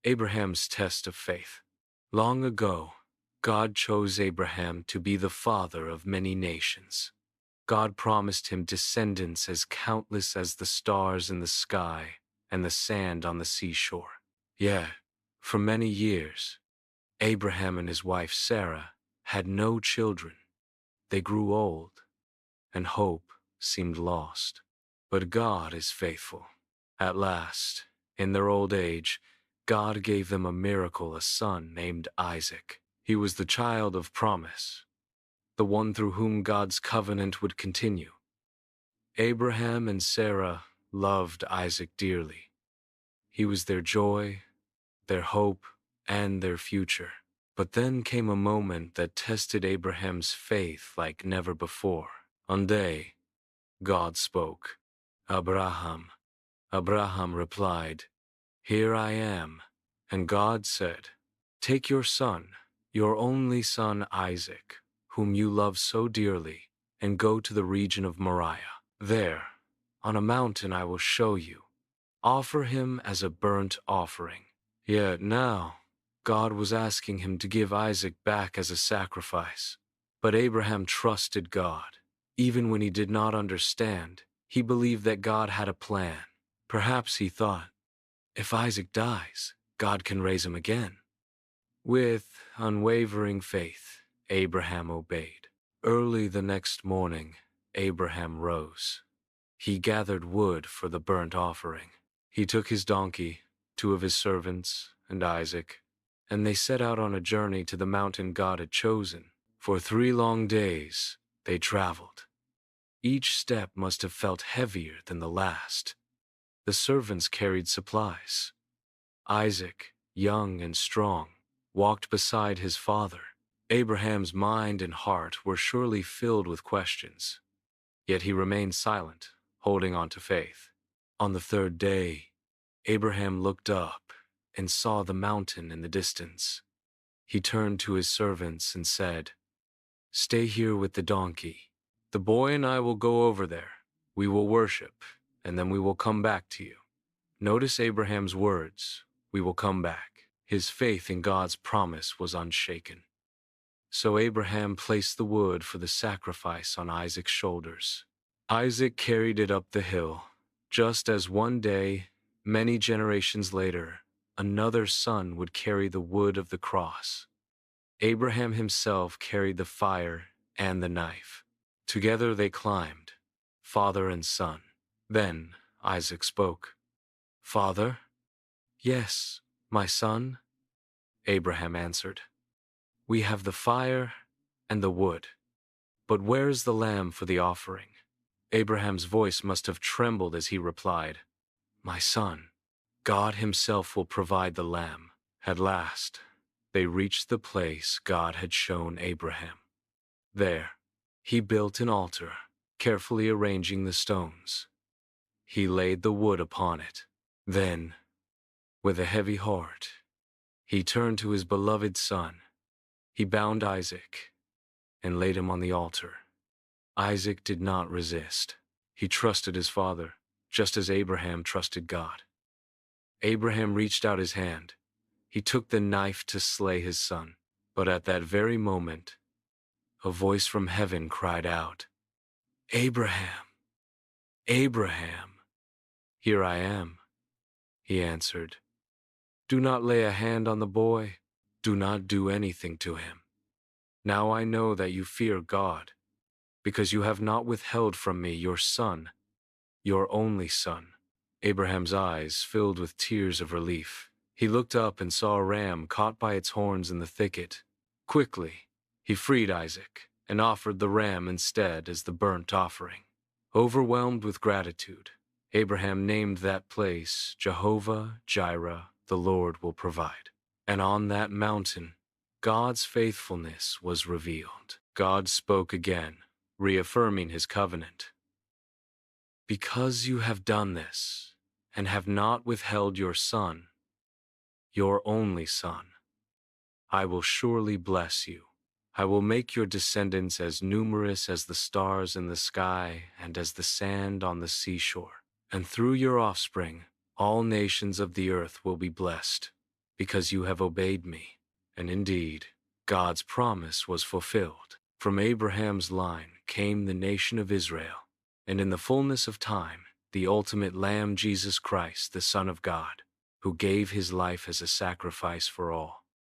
Abraham's test of faith. Long ago, God chose Abraham to be the father of many nations. God promised him descendants as countless as the stars in the sky and the sand on the seashore. Yet, for many years, Abraham and his wife Sarah had no children. They grew old, and hope seemed lost. But God is faithful. At last, in their old age, God gave them a miracle, a son named Isaac. He was the child of promise, the one through whom God's covenant would continue. Abraham and Sarah loved Isaac dearly. He was their joy, their hope, and their future. But then came a moment that tested Abraham's faith like never before. One day, God spoke. Abraham. Abraham replied, "Here I am." And God said, "Take your son, your only son Isaac, whom you love so dearly, and go to the region of Moriah. There, on a mountain I will show you. Offer him as a burnt offering." Yet now, God was asking him to give Isaac back as a sacrifice. But Abraham trusted God. Even when he did not understand, he believed that God had a plan. Perhaps he thought, if Isaac dies, God can raise him again. With unwavering faith, Abraham obeyed. Early the next morning, Abraham rose. He gathered wood for the burnt offering. He took his donkey, 2 of his servants, and Isaac, and they set out on a journey to the mountain God had chosen. For 3 long days, they traveled. Each step must have felt heavier than the last. The servants carried supplies. Isaac, young and strong, walked beside his father. Abraham's mind and heart were surely filled with questions. Yet he remained silent, holding on to faith. On the 3rd day, Abraham looked up and saw the mountain in the distance. He turned to his servants and said, "Stay here with the donkey. The boy and I will go over there. We will worship, and then we will come back to you." Notice Abraham's words, "We will come back." His faith in God's promise was unshaken. So Abraham placed the wood for the sacrifice on Isaac's shoulders. Isaac carried it up the hill, just as one day, many generations later, another son would carry the wood of the cross. Abraham himself carried the fire and the knife. Together they climbed, father and son. Then Isaac spoke. "Father?" "Yes, my son," Abraham answered. "We have the fire and the wood, but where is the lamb for the offering?" Abraham's voice must have trembled as he replied, "My son, God himself will provide the lamb." At last, they reached the place God had shown Abraham. There, he built an altar, carefully arranging the stones. He laid the wood upon it. Then, with a heavy heart, he turned to his beloved son. He bound Isaac and laid him on the altar. Isaac did not resist. He trusted his father, just as Abraham trusted God. Abraham reached out his hand. He took the knife to slay his son. But at that very moment, a voice from heaven cried out, "Abraham, Abraham." "Here I am," he answered. "Do not lay a hand on the boy. Do not do anything to him. Now I know that you fear God, because you have not withheld from me your son, your only son." Abraham's eyes filled with tears of relief. He looked up and saw a ram caught by its horns in the thicket. Quickly, he freed Isaac and offered the ram instead as the burnt offering. Overwhelmed with gratitude, Abraham named that place Jehovah Jireh, the Lord will provide. And on that mountain, God's faithfulness was revealed. God spoke again, reaffirming his covenant. "Because you have done this, and have not withheld your son, your only son, I will surely bless you. I will make your descendants as numerous as the stars in the sky and as the sand on the seashore. And through your offspring, all nations of the earth will be blessed. because you have obeyed me. And indeed, God's promise was fulfilled. From Abraham's line came the nation of Israel, and in the fullness of time, the ultimate Lamb Jesus Christ, the Son of God, who gave his life as a sacrifice for all.